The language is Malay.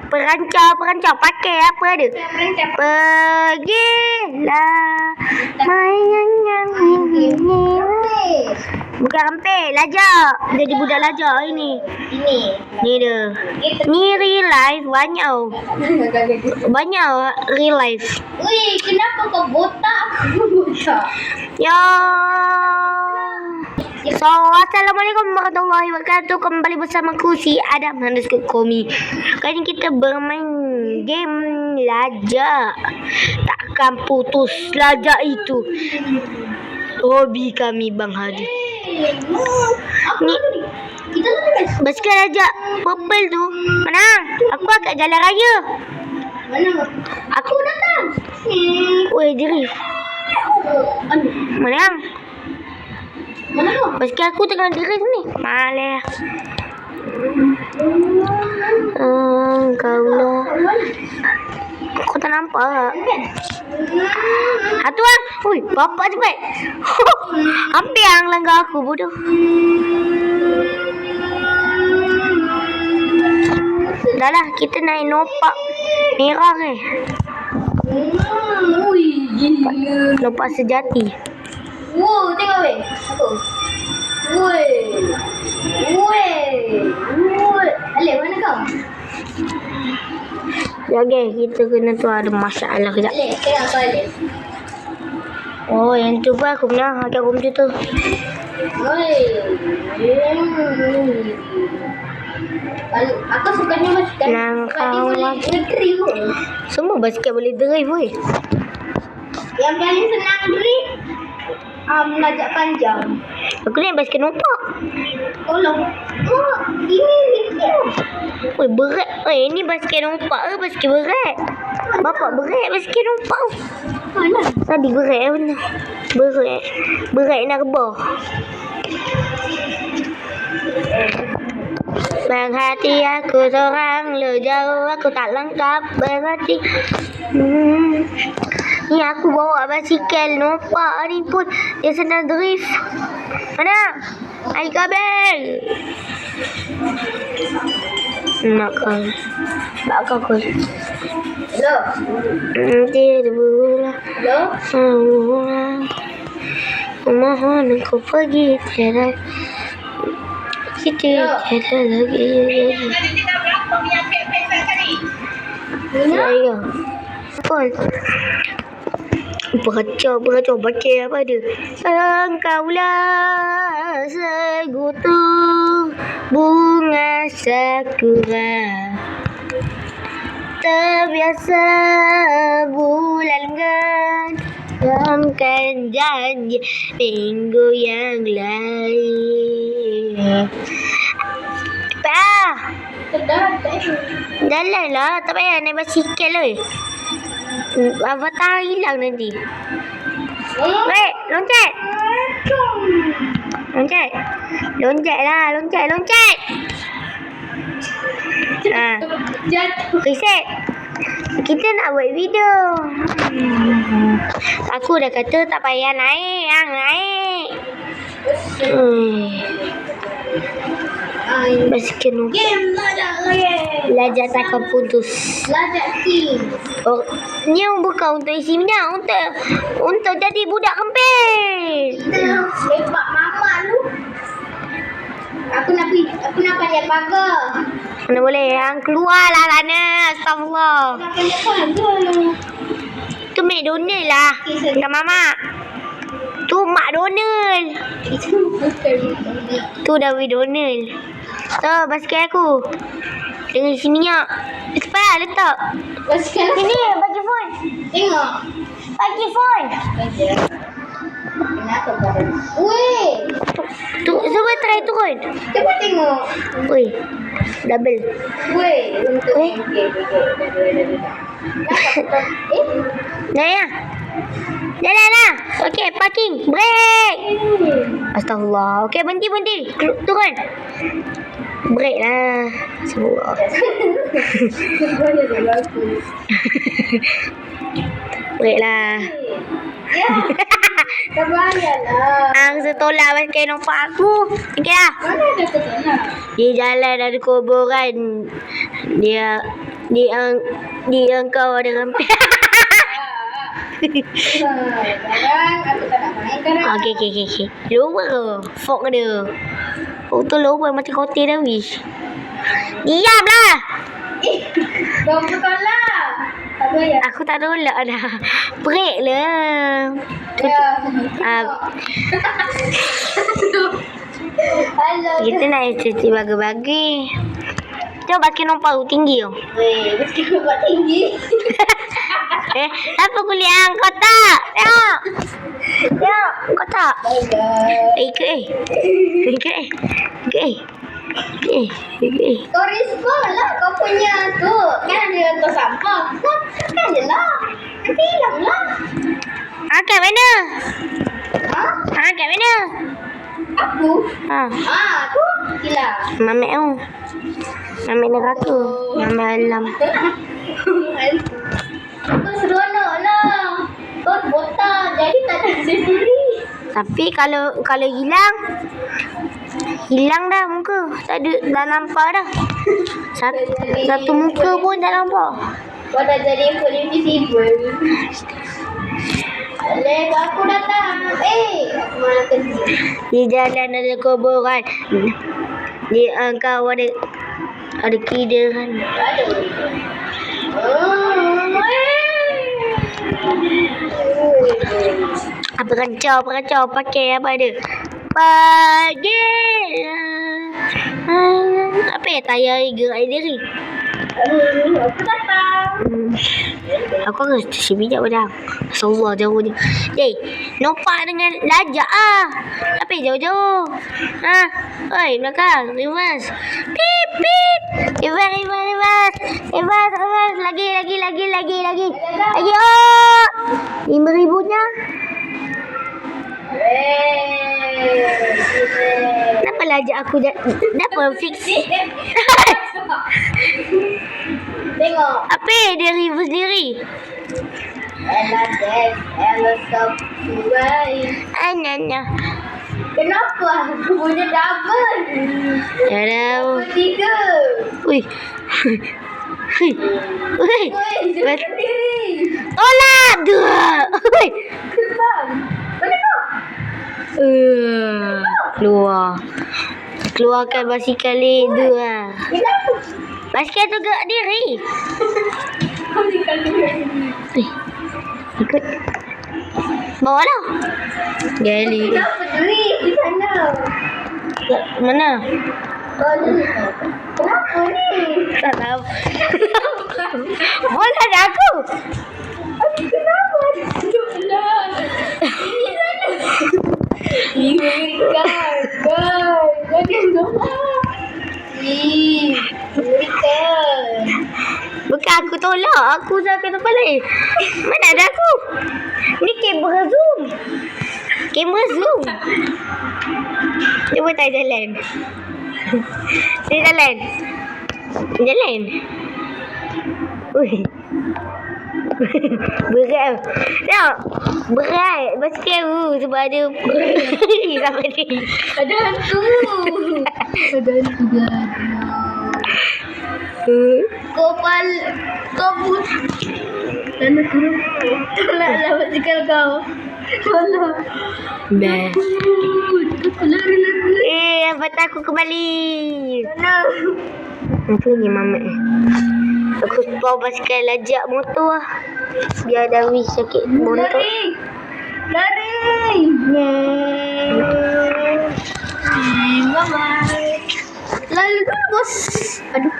Perancang pakai apa dia? Pergilah main ini. Bukan hampir, lajak. Jadi budak lajak ini. Ni dia. Ni real life banyak. Banyak real life. Wih, kenapa kau botak? Ya. So, assalamualaikum warahmatullahi wabarakatuh. Kembali bersamaku si Adam_Komi. Kali ini kita bermain game lajak. Takkan putus lajak itu. Hobi kami Bang Hadi. Ni basikal lajak purple tu. Menang. Aku kat jalan raya. Mana? Aku datang. Weh, drift. Menang. Mana tu? Basikal aku tengah drift ni. Malah. Kau lah. Kau tak nampak? Satu lah. Ui, bapak cepat. Hampir yang langgar aku bodoh. Dah lah, kita naik nopak merah ke? Ui, gila. Nopak sejati. Wow, tengok weh. Satu. Weh. Alif, mana kau? Okay, kita kena tu ada masalah kejap. Alif, tengok kau Alif. Oh, yang tu pun aku pernah pakai komputer. Weh. Aku sukanya basikal. Dia boleh drift pun. Semua basikal boleh drive weh. Yang paling senang drift lajak panjang. Aku naik basikal nopak. Tolong. Oh, ini dia. Weh, berat. Weh, ni basikal nopak ke basikal berat? Bapak berat basikal nopak. Mana? Tadi berat benar. Berat nak rebah. Bang hati aku seorang le jauh, aku tak lengkap berarti. Ni aku bawa basikal nopak ni pun dia sedang drift. Mana? Air kabel. Makan. Bakal kau. Hello. Dia berbulan. Hello. Mohon kau pergi tiada. Kita tiada lagi. Ya. Pun. Beracau baca apa dia? Engkaulah segutur bunga sakura, terbiasa bulan genggam janji minggu yang lain. Jalan lah, tak payah naik basikal lah. Avatar hilang nanti. Weh, loncat. Loncat lah. Reset. Kita nak buat video. Aku dah kata tak payah naik. Naik. Basikal nopak. Game Lajak takkan putus. Lajak team. Oh, ni bukan untuk isi minyak, untuk jadi budak kempis. Lepak mama lu. Aku nak panjat pagar. Mana boleh, yang keluarlah sana. Astagfirullah. Nak panjat pagar. Tu McDonald lah. Bukan mama. Tu McDonald. Itu bukan. Tu dah McDonald. Tu basikal aku. Dengan isi minyak. Cepat letak. Basikal Sini bagi phone. Tengok. Bagi phone. Kenapa kau? Weh. Tu cuba try turun. Cuba tengok. Oi. Double. Weh. Untuk Weh. Naik lah. Jalan lah. Okey, parking. Break. Astagfirullah. Okey, berhenti. Turun. Break lah. Semua. Break lah. Terbayarlah. Ang setolak pakai nampak aku. Okey lah. Mana ada ketolak? Dia jalan ada kuburan. Dia kau ada rampai. Sekarang aku tak nak main sekarang. Okey. Lupa ke? Fork dia. Oh tu lupa mati kotir dah wish. Diamlah. Kau bertolak. Tak bayar. Aku tak tolak dah. Break lah. Halo. Kita nak cuci bagi-bagi. Jom basket nombor tinggi tu. Weh, mesti kau buat tinggi. Apa kuliah kau tak? Ya, kau tak? Ikut. Kau respon lah kau punya tu. Kan ada tu sampah. Kau tekan je lah. Nanti hilang lah. Kat mana? Ha? Kat mana? Aku? Aku hilang. Mamek tu. Mamek neraka. Mamek alam. Kau seronok lah. Kau botak. Jadi tak ada sendiri. Tapi kalau hilang dah muka. Tak nampak dah. Satu muka pun tak nampak. Kau dah jadi full invisible. Boleh, aku datang. Aku malah kerja. Di jalan ada kuburan. Di engkau ada kidahan. Apa rancau pakai apa dia? Pagi. Apa ya tayar gerak diri? Aku datang. Aku harus cuci bijak padang. Allah jauh je. Nampak dengan lajak ah. Apa jauh-jauh? Oi, belakang. Reverse. Pip. Reverse. Lagi. Oh. 5,000-nya. Kenapa lajak aku kenapa fix? Tengok. Apa dia reverse diri? Ella stop Ananya. Kenapa aku punya double? Hello. 3. Ui. Sendiri. Tolak dua. Ui. Kembang. Mana kau? Keluarkan basikal itu ah. Kenapa? Basikal tu gerak diri. Kau tinggal diri. Ikut. Bawa lah. Gali. Kenapa diri di sana? Mana? Kenapa ni? Tak tahu. Bola dah aku. Kenapa? Jomlah. Ini sana. Mengerikan. Jangan jomlah. Mengerikan. Bukan aku tolak. Aku dah kena tempat lain. Mana ada aku? Ni kamera zoom. Dia pun tak jalan. Dia jalan. Ui. Berat. Tengok. Berat. Basikal tu. Sebab ada sama dia. Ada hantu. Kau Tanah kurung. Tolaklah basikal kau. Tolak. Dah. Lari. Dapat aku kembali. Mana? Apa ni mamak ni? Aku bawa basikal lajak motor lah. Biar dah wish sakit motor. Lari. Bye-bye. Lalu dulu bos. Aduh.